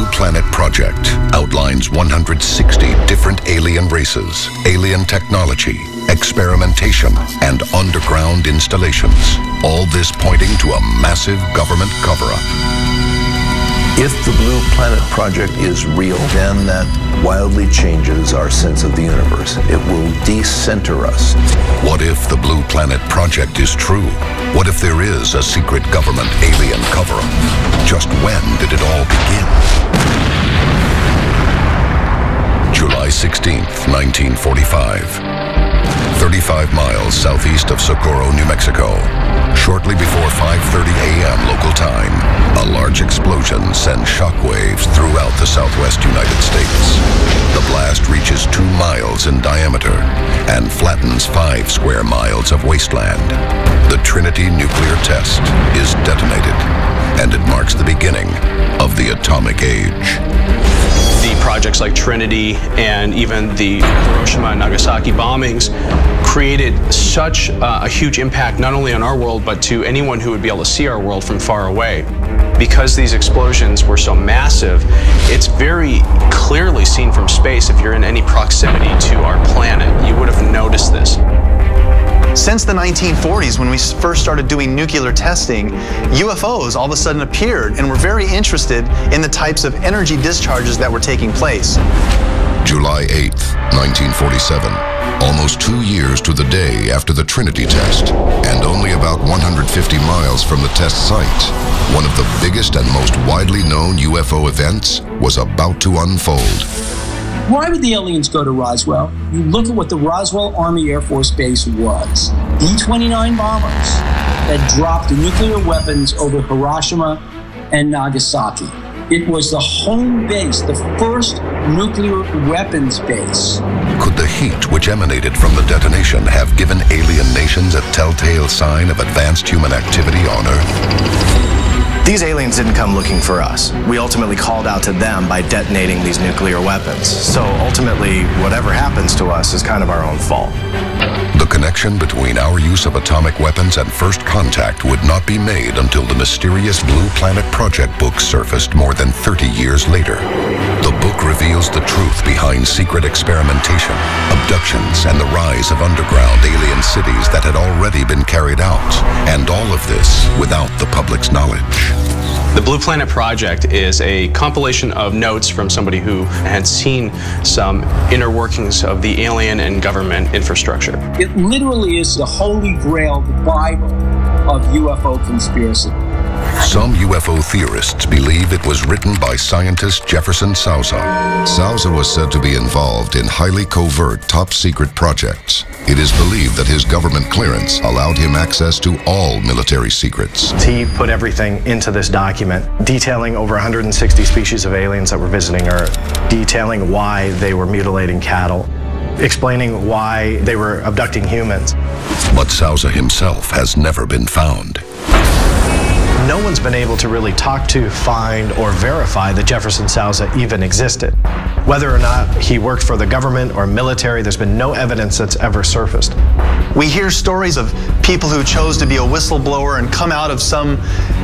Blue Planet Project outlines 160 different alien races, alien technology, experimentation, and underground installations. All this pointing to a massive government cover-up. If the Blue Planet Project is real, then that wildly changes our sense of the universe. It will decenter us. What if the Blue Planet Project is true? What if there is a secret government alien cover-up? Just when did it all begin? July 16th, 1945. 35 miles southeast of Socorro, New Mexico. Shortly before 5:30 a.m. local time, a large explosion sends shockwaves throughout the southwest United States. The blast reaches 2 miles in diameter and flattens 5 square miles of wasteland. The Trinity nuclear test is detonated, and it marks the beginning of the atomic age. The projects like Trinity and even the Hiroshima and Nagasaki bombings created such a huge impact not only on our world but to anyone who would be able to see our world from far away. Because these explosions were so massive, it's very clearly seen from space. If you're in any proximity to our planet, you would have noticed this. Since the 1940s, when we first started doing nuclear testing, UFOs all of a sudden appeared and were very interested in the types of energy discharges that were taking place. July 8th, 1947. Almost 2 years to the day after the Trinity test, and only about 150 miles from the test site, one of the biggest and most widely known UFO events was about to unfold. Why would the aliens go to Roswell? You look at what the Roswell Army Air Force Base was. B-29 bombers that dropped nuclear weapons over Hiroshima and Nagasaki. It was the home base, the first nuclear weapons base. Could the heat which emanated from the detonation have given alien nations a telltale sign of advanced human activity on Earth? These aliens didn't come looking for us. We ultimately called out to them by detonating these nuclear weapons. So ultimately, whatever happens to us is kind of our own fault. The connection between our use of atomic weapons and first contact would not be made until the mysterious Blue Planet Project book surfaced more than 30 years later. The book reveals the truth behind secret experimentation, abductions, and the rise of underground alien cities that had already been carried out, and all of this without the public's knowledge. The Blue Planet Project is a compilation of notes from somebody who had seen some inner workings of the alien and government infrastructure. It literally is the holy grail, the Bible of UFO conspiracy. Some UFO theorists believe it was written by scientist Jefferson Sousa. Sousa was said to be involved in highly covert, top-secret projects. It is believed that his government clearance allowed him access to all military secrets. He put everything into this document, detailing over 160 species of aliens that were visiting Earth, detailing why they were mutilating cattle, explaining why they were abducting humans. But Sousa himself has never been found. No one's been able to really talk to, find, or verify that Jefferson Sousa even existed. Whether or not he worked for the government or military, there's been no evidence that's ever surfaced. We hear stories of people who chose to be a whistleblower and come out of some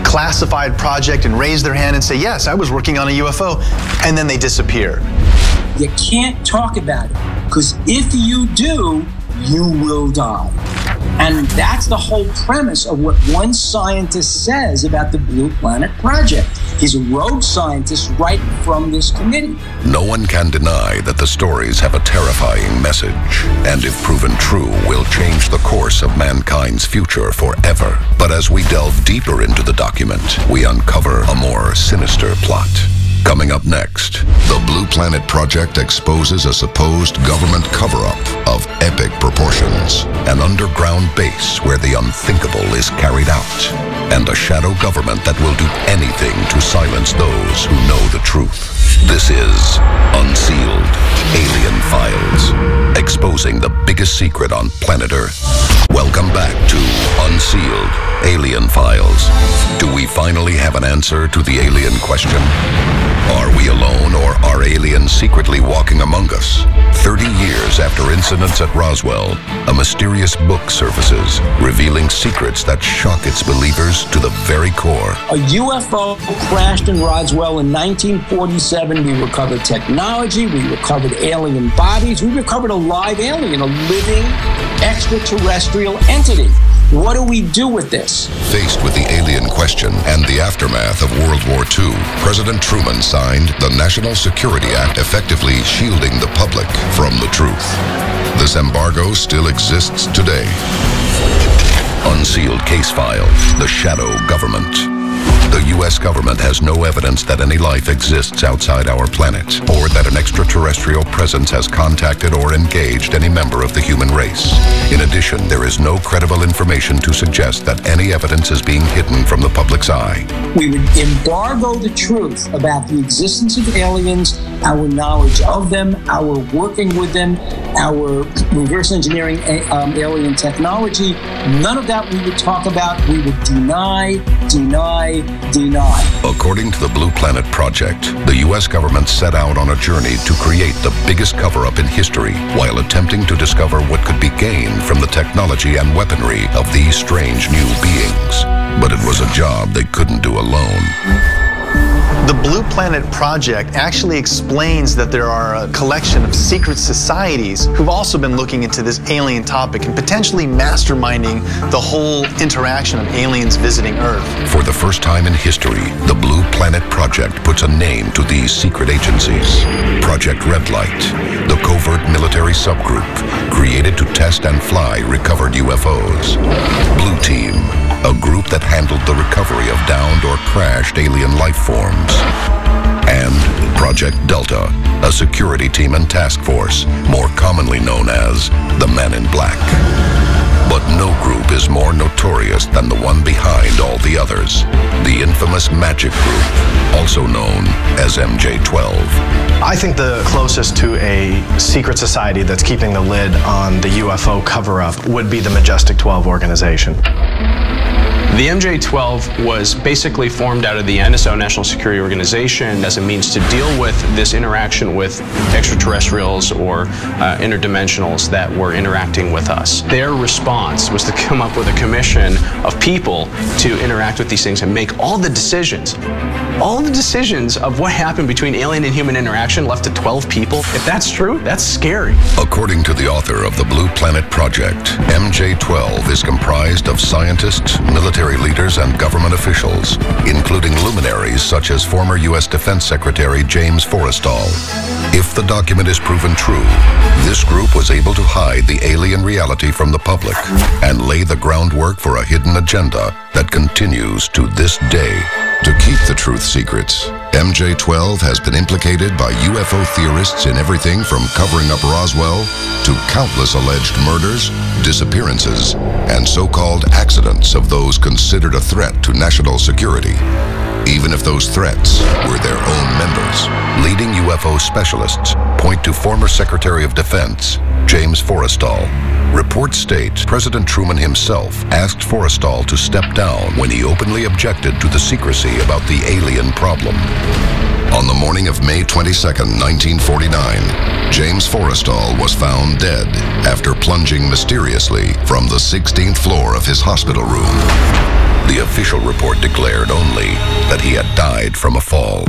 classified project and raise their hand and say, yes, I was working on a UFO, and then they disappear. You can't talk about it, because if you do, you will die. And that's the whole premise of what one scientist says about the Blue Planet Project. He's a rogue scientist right from this committee. No one can deny that the stories have a terrifying message, and if proven true, will change the course of mankind's future forever. But as we delve deeper into the document, we uncover a more sinister plot. Coming up next, the Blue Planet Project exposes a supposed government cover-up of epic proportions, an underground base where the unthinkable is carried out, and a shadow government that will do anything to silence those who know the truth. This is Unsealed Alien Files, exposing the biggest secret on planet Earth. Welcome back to Unsealed Alien Files. Do we finally have an answer to the alien question? Are we alone, or are aliens secretly walking among us? 30 years after incidents at Roswell, a mysterious book surfaces, revealing secrets that shock its believers to the very core. A UFO crashed in Roswell in 1947. We recovered technology, we recovered alien bodies, we recovered a live alien, a living extraterrestrial entity. What do we do with this? Faced with the alien question and the aftermath of World War II, President Truman signed the National Security Act, effectively shielding the public from the truth. This embargo still exists today. Unsealed case file, the shadow government. The U.S. government has no evidence that any life exists outside our planet, or that an extraterrestrial presence has contacted or engaged any member of the human race. In addition, there is no credible information to suggest that any evidence is being hidden from the public's eye. We would embargo the truth about the existence of aliens, our knowledge of them, our working with them, our reverse engineering alien technology. None of that we would talk about. We would deny. According to the Blue Planet Project, the U.S. government set out on a journey to create the biggest cover-up in history while attempting to discover what could be gained from the technology and weaponry of these strange new beings. But it was a job they couldn't do alone. The Blue Planet Project actually explains that there are a collection of secret societies who've also been looking into this alien topic and potentially masterminding the whole interaction of aliens visiting Earth. For the first time in history, the Blue Planet Project puts a name to these secret agencies. Project Red Light, the covert military subgroup created to test and fly recovered UFOs. Blue Team, a group that handled the recovery of downed or crashed alien life forms. And Project Delta, a security team and task force, more commonly known as the Men in Black. But no group is more notorious than the one behind all the others, the infamous Magic Group, also known as MJ-12. I think the closest to a secret society that's keeping the lid on the UFO cover-up would be the Majestic 12 organization. The MJ-12 was basically formed out of the NSO, National Security Organization, as a means to deal with this interaction with extraterrestrials or interdimensionals that were interacting with us. Their response was to come up with a commission of people to interact with these things and make all the decisions of what happened between alien and human interaction left to 12 people. If that's true, that's scary. According to the author of the Blue Planet Project, MJ-12 is comprised of scientists, military leaders, and government officials, including luminaries such as former U.S. Defense Secretary James Forrestal. If the document is proven true, this group was able to hide the alien reality from the public and lay the groundwork for a hidden agenda that continues to this day. To keep the truth secrets, MJ-12 has been implicated by UFO theorists in everything from covering up Roswell to countless alleged murders, disappearances, and so-called accidents of those considered a threat to national security. Even if those threats were their own members. Leading UFO specialists point to former Secretary of Defense James Forrestal. Reports state President Truman himself asked Forrestal to step down when he openly objected to the secrecy about the alien problem. On the morning of May 22, 1949, James Forrestal was found dead after plunging mysteriously from the 16th floor of his hospital room. The official report declared only that he had died from a fall.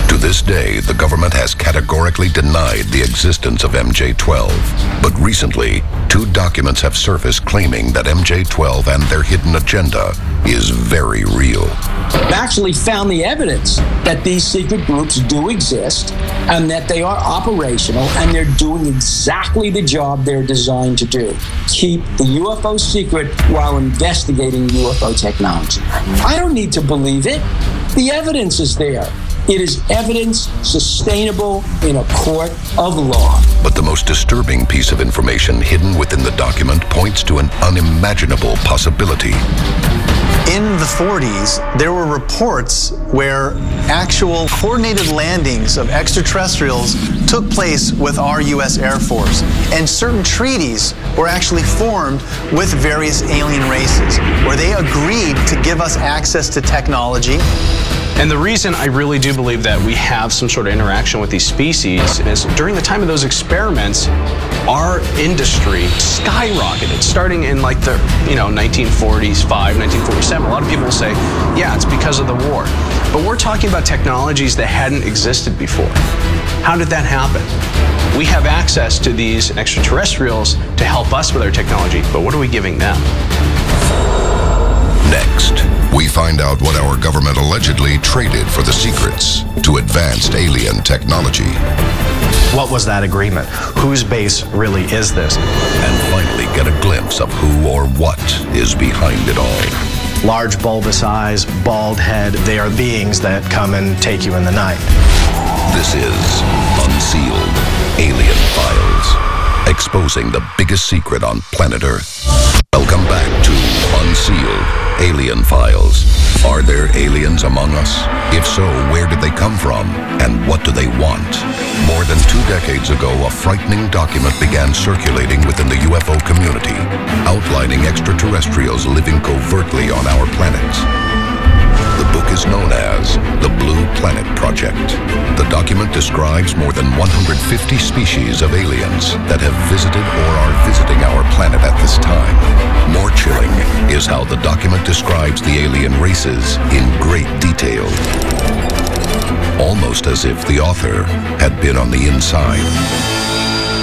To this day, the government has categorically denied the existence of MJ-12. But recently, 2 documents have surfaced claiming that MJ-12 and their hidden agenda is very real. I've actually found the evidence that these secret groups do exist and that they are operational and they're doing exactly the job they're designed to do. Keep the UFO secret while investigating UFO technology. I don't need to believe it. The evidence is there. It is evidence sustainable in a court of law. But the most disturbing piece of information hidden within the document points to an unimaginable possibility. In the 40s, there were reports where actual coordinated landings of extraterrestrials took place with our U.S. Air Force, and certain treaties were actually formed with various alien races, where they agreed to give us access to technology And the reason I really do believe that we have some sort of interaction with these species is during the time of those experiments, our industry skyrocketed, starting in like the 1945, 1947. A lot of people will say, yeah, it's because of the war. But we're talking about technologies that hadn't existed before. How did that happen? We have access to these extraterrestrials to help us with our technology, but what are we giving them? Next, we find out what our government allegedly traded for the secrets to advanced alien technology. What was that agreement? Whose base really is this? And finally get a glimpse of who or what is behind it all. Large bulbous eyes, bald head, they are beings that come and take you in the night. This is Unsealed Alien Files, exposing the biggest secret on planet Earth. Welcome back to Unsealed Alien Files. Are there aliens among us? If so, where did they come from? And what do they want? More than 2 decades ago, a frightening document began circulating within the UFO community, outlining extraterrestrials living covertly on our planet. The book is known as the Blue Planet Project. The document describes more than 150 species of aliens that have visited or are visiting our planet at this time. More chilling is how the document describes the alien races in great detail, almost as if the author had been on the inside.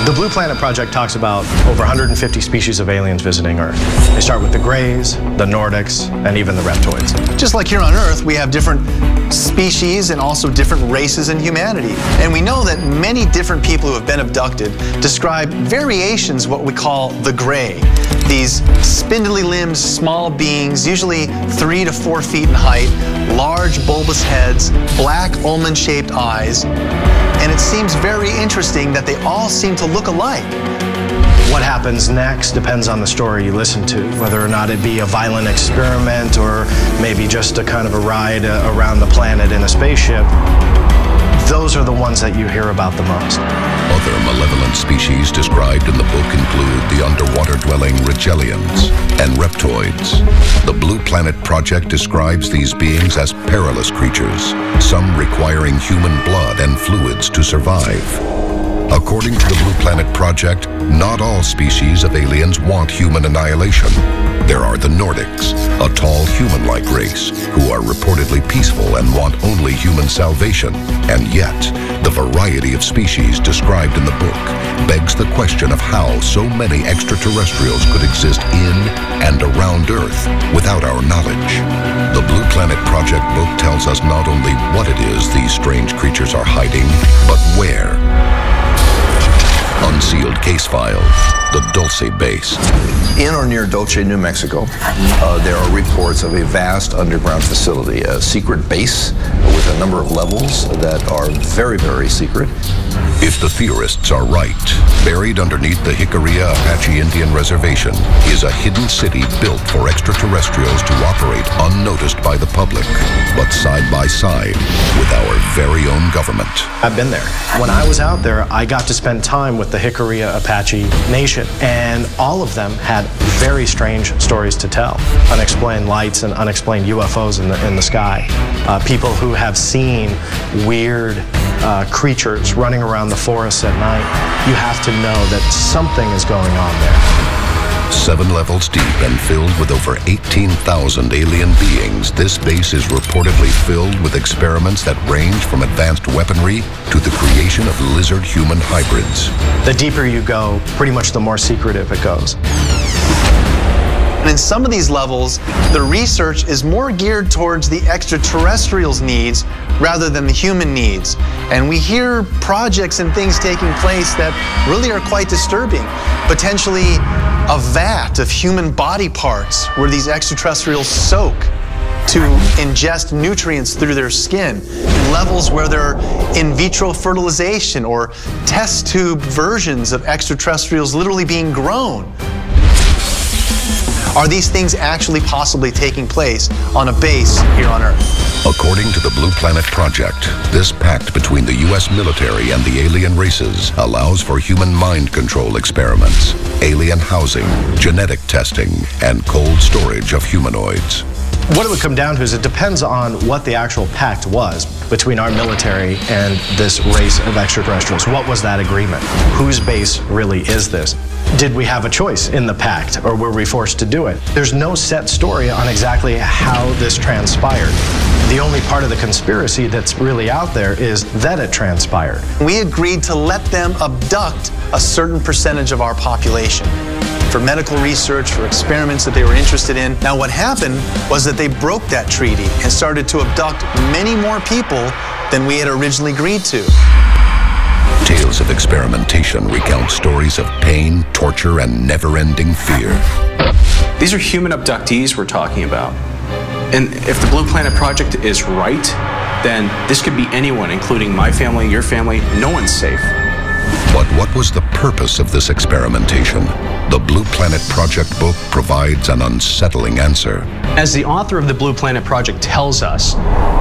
The Blue Planet Project talks about over 150 species of aliens visiting Earth. They start with the Greys, the Nordics, and even the Reptoids. Just like here on Earth, we have different species and also different races in humanity. And we know that many different people who have been abducted describe variations of what we call the Grey. These spindly limbed, small beings, usually 3 to 4 feet in height, large bulbous heads, black almond-shaped eyes. And it seems very interesting that they all seem to look alike. What happens next depends on the story you listen to, whether or not it be a violent experiment or maybe just a kind of a ride around the planet in a spaceship. Those are the ones that you hear about the most. Other malevolent species described in the book include the underwater-dwelling Rigelians and Reptoids. The Blue Planet Project describes these beings as perilous creatures, some requiring human blood and fluids to survive. According to the Blue Planet Project, not all species of aliens want human annihilation. There are the Nordics, a tall human-like race who are reportedly peaceful and want only human salvation. And yet, the variety of species described in the book begs the question of how so many extraterrestrials could exist in and around Earth without our knowledge. The Blue Planet Project book tells us not only what it is these strange creatures are hiding, but where. Unsealed Case File, the Dulce Base. In or near Dulce, New Mexico, there are reports of a vast underground facility, a secret base with a number of levels that are very, very secret. If the theorists are right, buried underneath the Jicarilla Apache Indian Reservation is a hidden city built for extraterrestrials to operate unnoticed by the public, but side by side with our very own government. I've been there. When I was out there, I got to spend time with the Jicarilla Apache Nation, and all of them had very strange stories to tell. Unexplained lights and unexplained UFOs in the sky. People who have seen weird creatures running around the forests at night. You have to know that something is going on there. 7 levels deep and filled with over 18,000 alien beings, this base is reportedly filled with experiments that range from advanced weaponry to the creation of lizard-human hybrids. The deeper you go, pretty much the more secretive it goes. And in some of these levels, the research is more geared towards the extraterrestrials' needs rather than the human needs. And we hear projects and things taking place that really are quite disturbing. Potentially a vat of human body parts where these extraterrestrials soak to ingest nutrients through their skin. Levels where they're in vitro fertilization or test tube versions of extraterrestrials literally being grown. Are these things actually possibly taking place on a base here on Earth? According to the Blue Planet Project, this pact between the U.S. military and the alien races allows for human mind control experiments, alien housing, genetic testing, and cold storage of humanoids. What it would come down to is it depends on what the actual pact was between our military and this race of extraterrestrials. What was that agreement? Whose base really is this? Did we have a choice in the pact, or were we forced to do it? There's no set story on exactly how this transpired. The only part of the conspiracy that's really out there is that it transpired. We agreed to let them abduct a certain percentage of our population for medical research, for experiments that they were interested in. Now what happened was that they broke that treaty and started to abduct many more people than we had originally agreed to. Tales of experimentation recount stories of pain, torture, and never-ending fear. These are human abductees we're talking about. And if the Blue Planet Project is right, then this could be anyone, including my family, your family. No one's safe. But what was the purpose of this experimentation? The Blue Planet Project book provides an unsettling answer. As the author of the Blue Planet Project tells us,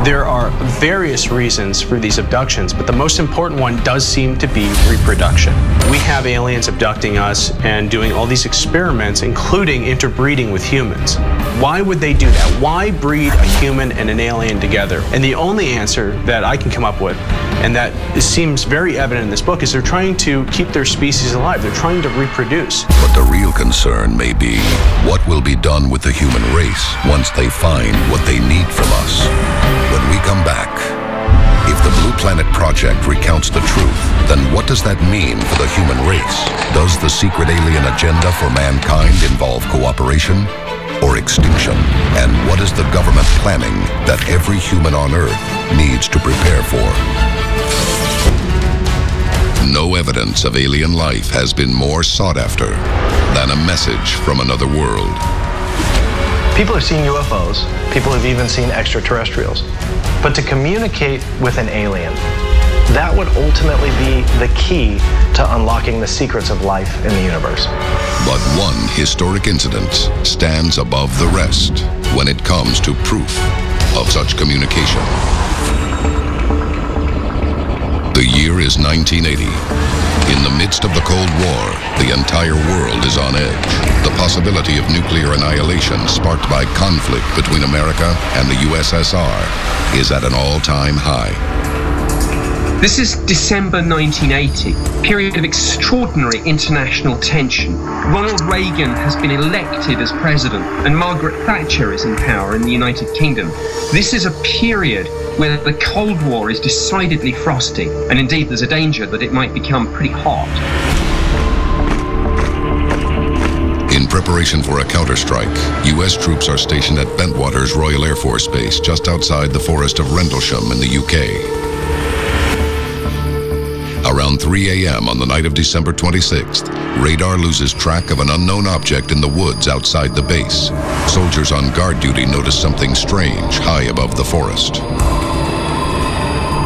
there are various reasons for these abductions, but the most important one does seem to be reproduction. We have aliens abducting us and doing all these experiments, including interbreeding with humans. Why would they do that? Why breed a human and an alien together? And the only answer that I can come up with, and that seems very evident in this book, is they're trying to keep their species alive. They're trying to reproduce. But the real concern may be, what will be done with the human race once they find what they need from us? When we come back, if the Blue Planet Project recounts the truth, then what does that mean for the human race? Does the secret alien agenda for mankind involve cooperation or extinction? And what is the government planning that every human on Earth needs to prepare for? No evidence of alien life has been more sought after than a message from another world. People have seen UFOs. People have even seen extraterrestrials. But to communicate with an alien, that would ultimately be the key to unlocking the secrets of life in the universe. But one historic incident stands above the rest when it comes to proof of such communication. The year is 1980. In the midst of the Cold War, the entire world is on edge. The possibility of nuclear annihilation sparked by conflict between America and the USSR is at an all-time high. This is December 1980, a period of extraordinary international tension. Ronald Reagan has been elected as president, and Margaret Thatcher is in power in the United Kingdom. This is a period where the Cold War is decidedly frosty, and indeed there's a danger that it might become pretty hot. In preparation for a counterstrike, U.S. troops are stationed at Bentwaters Royal Air Force Base just outside the forest of Rendlesham in the UK. Around 3 a.m. on the night of December 26th, radar loses track of an unknown object in the woods outside the base. Soldiers on guard duty notice something strange high above the forest.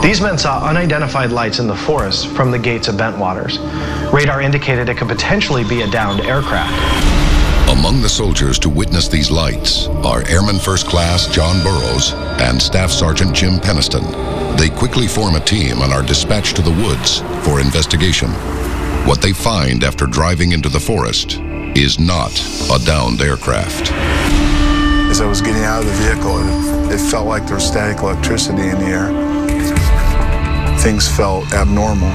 These men saw unidentified lights in the forest from the gates of Bentwaters. Radar indicated it could potentially be a downed aircraft. Among the soldiers to witness these lights are Airman First Class John Burroughs and Staff Sergeant Jim Peniston. They quickly form a team and are dispatched to the woods for investigation. What they find after driving into the forest is not a downed aircraft. As I was getting out of the vehicle, it felt like there was static electricity in the air. Things felt abnormal.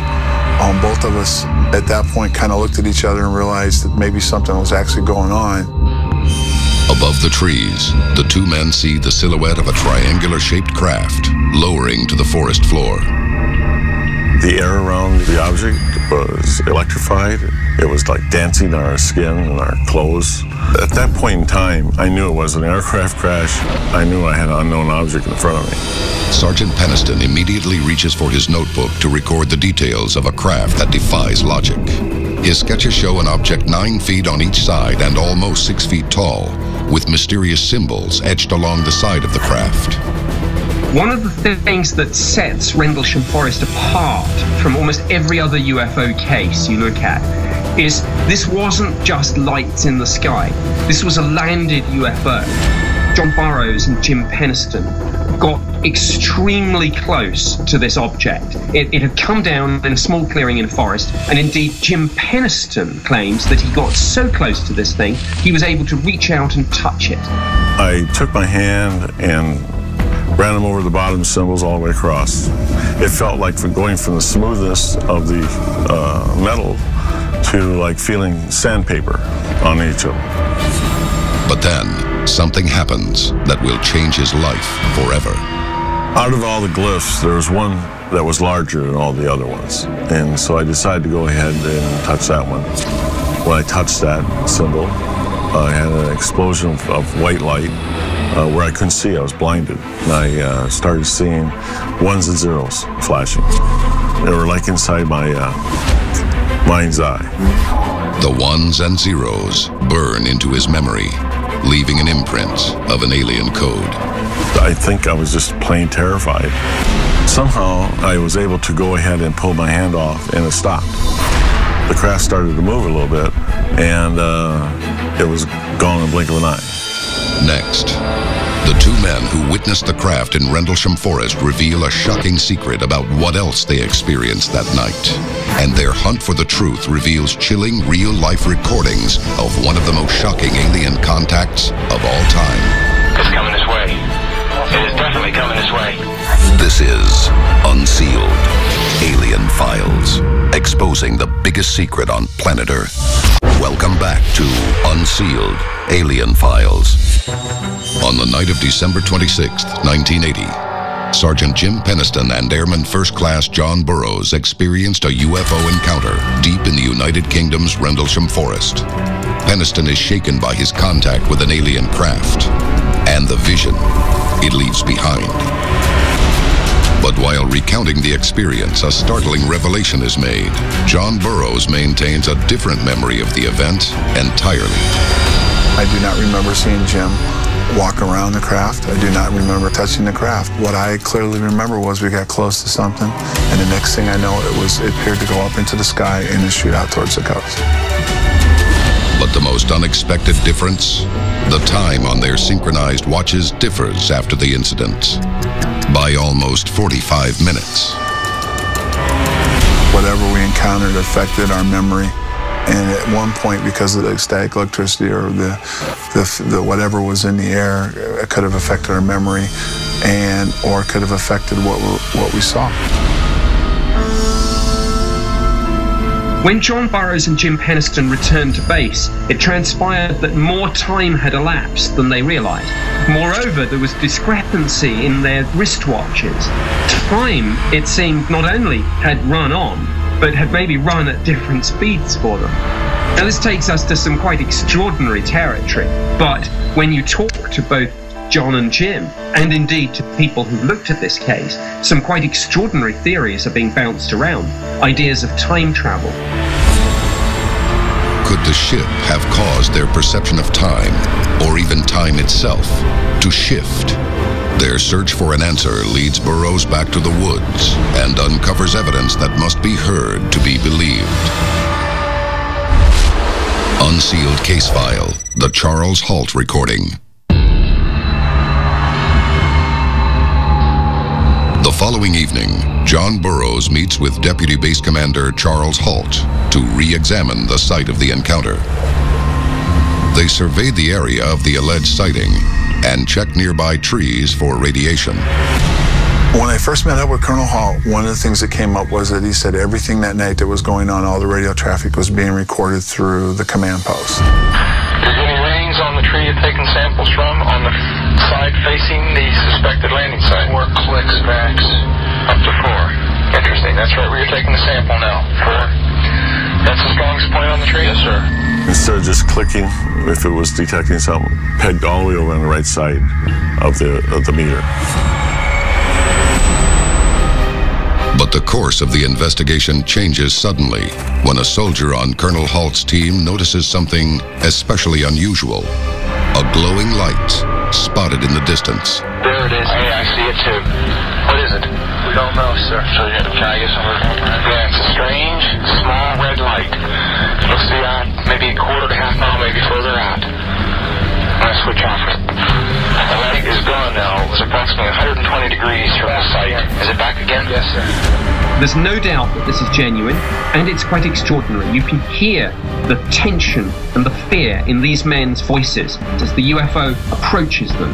Both of us at that point kind of looked at each other and realized that maybe something was actually going on. Above the trees, the two men see the silhouette of a triangular-shaped craft lowering to the forest floor. The air around the object was electrified. It was like dancing on our skin and our clothes. At that point in time, I knew it was an aircraft crash. I knew I had an unknown object in front of me. Sergeant Peniston immediately reaches for his notebook to record the details of a craft that defies logic. His sketches show an object 9 feet on each side and almost 6 feet tall, with mysterious symbols etched along the side of the craft. One of the things that sets Rendlesham Forest apart from almost every other UFO case you look at is this wasn't just lights in the sky. This was a landed UFO. John Burroughs and Jim Peniston got extremely close to this object. It had come down in a small clearing in a forest, and indeed Jim Penniston claims that he got so close to this thing, he was able to reach out and touch it. I took my hand and ran them over the bottom symbols all the way across. It felt like going from the smoothness of the metal to like feeling sandpaper on each of them. But then, something happens that will change his life forever. Out of all the glyphs, there was one that was larger than all the other ones. And so I decided to go ahead and touch that one. When I touched that symbol, I had an explosion of white light where I couldn't see. I was blinded. And I started seeing ones and zeros flashing. They were like inside my mind's eye. The ones and zeros burn into his memory, leaving an imprint of an alien code. I think I was just plain terrified. Somehow I was able to go ahead and pull my hand off, and it stopped. The craft started to move a little bit, and it was gone in a blink of an eye. Next, the two men who witnessed the craft in Rendlesham Forest reveal a shocking secret about what else they experienced that night. And their hunt for the truth reveals chilling real-life recordings of one of the most shocking alien contacts of all time. It's coming this way. It is definitely coming this way. This is Unsealed Alien Files, exposing the biggest secret on planet Earth. Welcome back to Unsealed Alien Files. On the night of December 26th, 1980, Sergeant Jim Penniston and Airman First Class John Burroughs experienced a UFO encounter deep in the United Kingdom's Rendlesham Forest. Penniston is shaken by his contact with an alien craft and the vision it leaves behind. But while recounting the experience, a startling revelation is made. John Burroughs maintains a different memory of the event entirely. I do not remember seeing Jim walk around the craft. I do not remember touching the craft. What I clearly remember was we got close to something, and the next thing I know, it appeared to go up into the sky and then shoot out towards the coast. But the most unexpected difference? The time on their synchronized watches differs after the incident by almost 45 minutes. Whatever we encountered affected our memory. And at one point, because of the static electricity or the whatever was in the air, it could have affected our memory, or could have affected what we saw. When John Burroughs and Jim Penniston returned to base, it transpired that more time had elapsed than they realized. Moreover, there was discrepancy in their wristwatches. Time, it seemed, not only had run on, but had maybe run at different speeds for them. Now this takes us to some quite extraordinary territory, but when you talk to both John and Jim, and indeed to people who looked at this case, some quite extraordinary theories are being bounced around, ideas of time travel. Could the ship have caused their perception of time, or even time itself, to shift? Their search for an answer leads Burroughs back to the woods and uncovers evidence that must be heard to be believed. Unsealed Case File, the Charles Halt recording. The following evening, John Burroughs meets with Deputy Base Commander Charles Halt to re-examine the site of the encounter. They surveyed the area of the alleged sighting and checked nearby trees for radiation. When I first met up with Colonel Halt, one of the things that came up was that he said everything that night that was going on, all the radio traffic was being recorded through the command post. There's any rings on the tree you're taking samples from on the side facing the suspected landing site? 4 clicks, Max. Up to 4. Interesting. That's right where you're taking the sample now. 4. That's the strongest point on the tree? Yes, sir. Instead of just clicking, if it was detecting something, pegged all the way over on the right side of the meter. But the course of the investigation changes suddenly when a soldier on Colonel Halt's team notices something especially unusual. A glowing light spotted in the distance. There it is. Hey, I see it too. What is it? We don't know, sir. So can I get some of it? Yeah, it's a strange, small red light. Looks to be out maybe a quarter to half mile, maybe further out. I'm going to switch off it. The light is gone now. It was approximately 120 degrees from the site. Is it back again? Yes, sir. There's no doubt that this is genuine, and it's quite extraordinary. You can hear the tension and the fear in these men's voices as the UFO approaches them.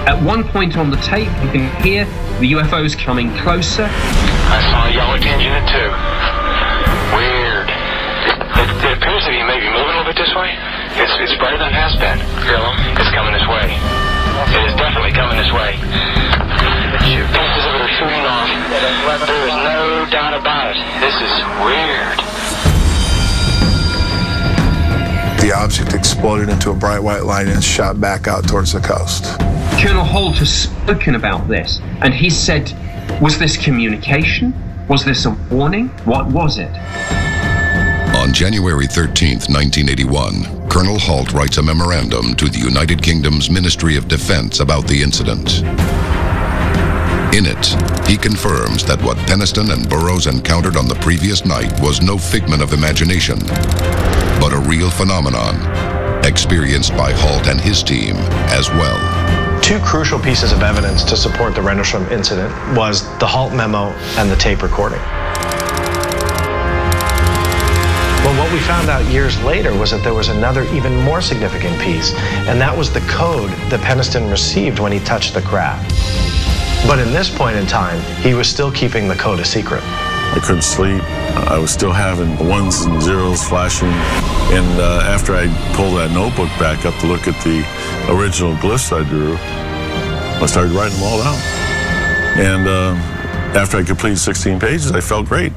At one point on the tape, you can hear the UFOs coming closer. I saw a yellow tinge in it too. Weird. It appears to be maybe moving a little bit this way. It's brighter than it has been. Yellow. It's coming this way. It is definitely coming this way. Pieces of it are shooting off. There is no doubt about it. This is weird. The object exploded into a bright white light and shot back out towards the coast. Colonel Holt has spoken about this, and he said, was this communication? Was this a warning? What was it? On January 13th, 1981, Colonel Holt writes a memorandum to the United Kingdom's Ministry of Defense about the incident. In it, he confirms that what Peniston and Burroughs encountered on the previous night was no figment of imagination, but a real phenomenon, experienced by Holt and his team as well. Two crucial pieces of evidence to support the Rendlesham incident was the Holt memo and the tape recording. Well, what we found out years later was that there was another even more significant piece, and that was the code that Peniston received when he touched the craft. But in this point in time, he was still keeping the code a secret. I couldn't sleep. I was still having ones and zeros flashing. And after I pulled that notebook back up to look at the original glyphs I drew, I started writing them all down. And after I completed 16 pages, I felt great.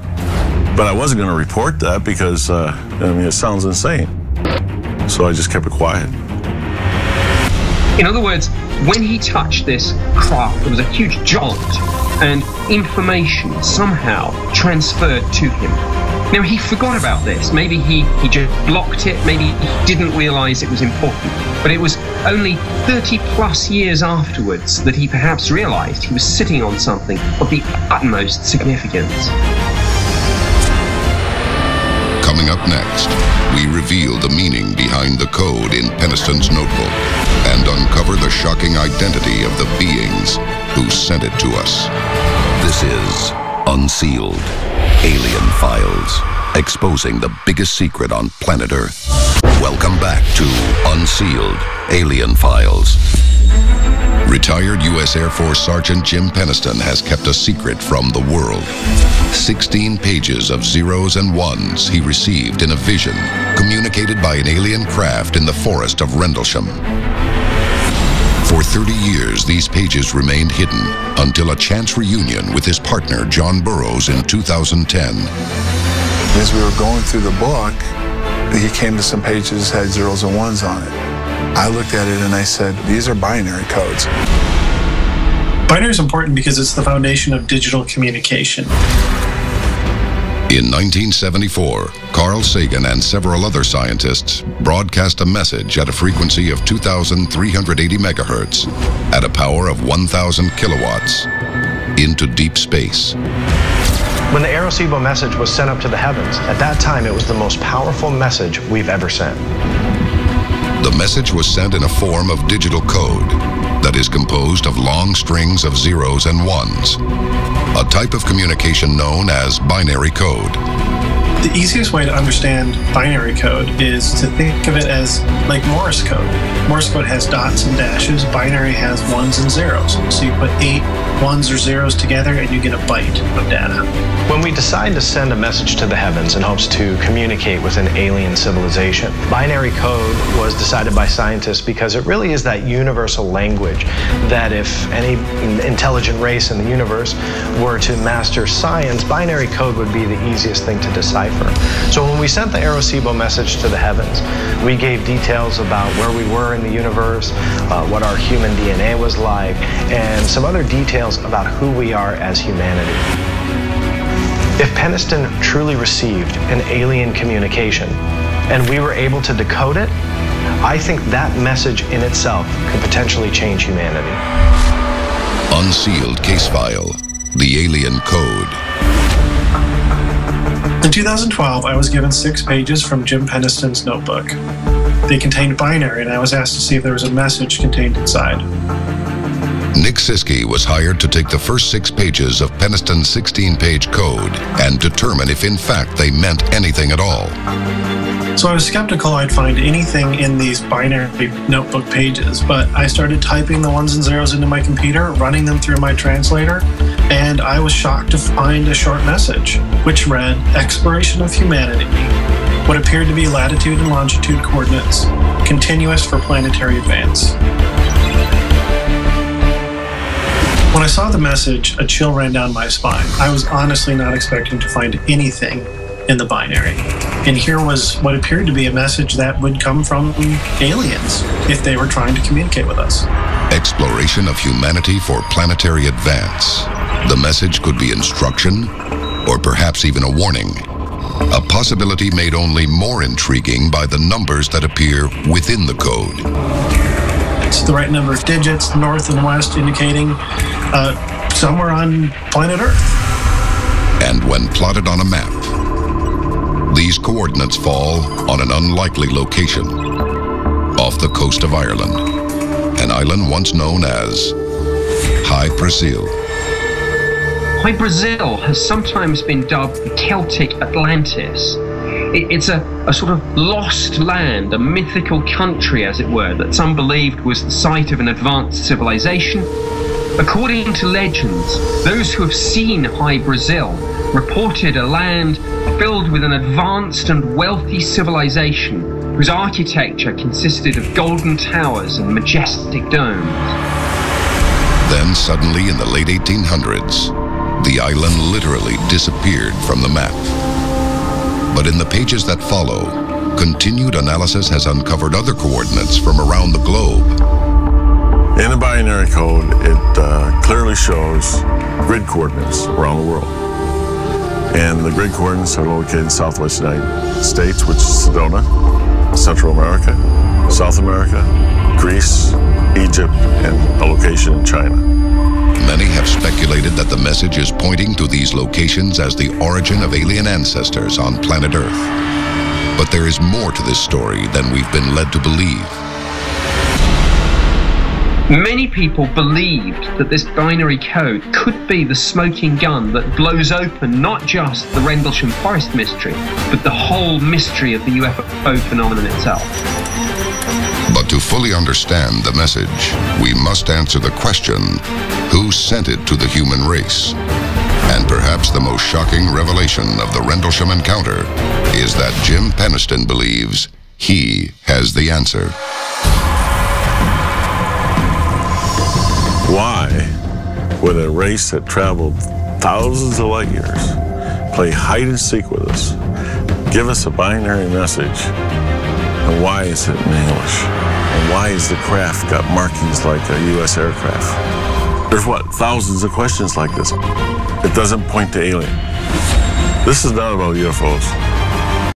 But I wasn't going to report that because, I mean, it sounds insane. So I just kept it quiet. In other words, when he touched this craft, there was a huge jolt, and information somehow transferred to him. Now, he forgot about this. Maybe he just blocked it. Maybe he didn't realize it was important. But it was only 30 plus years afterwards that he perhaps realized he was sitting on something of the utmost significance. Coming up next, we reveal the meaning behind the code in Peniston's notebook and uncover the shocking identity of the beings who sent it to us. This is Unsealed Alien Files, exposing the biggest secret on planet Earth. Welcome back to Unsealed Alien Files. Retired U.S. Air Force Sergeant Jim Peniston has kept a secret from the world. 16 pages of zeros and ones he received in a vision, communicated by an alien craft in the forest of Rendlesham. For 30 years, these pages remained hidden until a chance reunion with his partner, John Burroughs, in 2010. As we were going through the book, he came to some pages that had zeros and ones on it. I looked at it and I said, these are binary codes. Binary is important because it's the foundation of digital communication. In 1974, Carl Sagan and several other scientists broadcast a message at a frequency of 2,380 megahertz at a power of 1,000 kilowatts into deep space. When the Arecibo message was sent up to the heavens, at that time it was the most powerful message we've ever sent. The message was sent in a form of digital code that is composed of long strings of zeros and ones, a type of communication known as binary code. The easiest way to understand binary code is to think of it as like Morse code. Morse code has dots and dashes, binary has ones and zeros. So you put 8 ones or zeros together and you get a byte of data. When we decide to send a message to the heavens in hopes to communicate with an alien civilization, binary code was decided by scientists because it really is that universal language that if any intelligent race in the universe were to master science, binary code would be the easiest thing to decipher. So when we sent the Arecibo message to the heavens, we gave details about where we were in the universe, what our human DNA was like, and some other details about who we are as humanity. If Peniston truly received an alien communication and we were able to decode it, I think that message in itself could potentially change humanity. Unsealed Case File, the Alien Code. In 2012, I was given 6 pages from Jim Peniston's notebook. They contained binary, and I was asked to see if there was a message contained inside. Nick Siskey was hired to take the first 6 pages of Peniston's 16-page code and determine if in fact they meant anything at all. So I was skeptical I'd find anything in these binary notebook pages, but I started typing the 1s and 0s into my computer, running them through my translator, and I was shocked to find a short message, which read, "Exploration of humanity. What appeared to be latitude and longitude coordinates, continuous for planetary advance." When I saw the message, a chill ran down my spine. I was honestly not expecting to find anything in the binary. And here was what appeared to be a message that would come from aliens if they were trying to communicate with us. Exploration of humanity for planetary advance. The message could be instruction, or perhaps even a warning. A possibility made only more intriguing by the numbers that appear within the code. It's the right number of digits, north and west, indicating somewhere on planet Earth. And when plotted on a map, these coordinates fall on an unlikely location off the coast of Ireland, an island once known as High Brazil. High Brazil has sometimes been dubbed the Celtic Atlantis. It's a sort of lost land, a mythical country, as it were, that some believed was the site of an advanced civilization. According to legends, those who have seen High Brazil reported a land filled with an advanced and wealthy civilization whose architecture consisted of golden towers and majestic domes. Then suddenly in the late 1800s, the island literally disappeared from the map. But in the pages that follow, continued analysis has uncovered other coordinates from around the globe. In the binary code, it clearly shows grid coordinates around the world. And the grid coordinates are located in Southwest United States, which is Sedona, Central America, South America, Greece, Egypt, and a location in China. Many have speculated that the message is pointing to these locations as the origin of alien ancestors on planet Earth. But there is more to this story than we've been led to believe. Many people believed that this binary code could be the smoking gun that blows open not just the Rendlesham Forest mystery, but the whole mystery of the UFO phenomenon itself. But to fully understand the message, we must answer the question, who sent it to the human race? And perhaps the most shocking revelation of the Rendlesham encounter is that Jim Peniston believes he has the answer. Why would a race that traveled thousands of light years play hide and seek with us, give us a binary message, and why is it in English? And why has the craft got markings like a U.S. aircraft? There's thousands of questions like this. It doesn't point to alien. This is not about UFOs.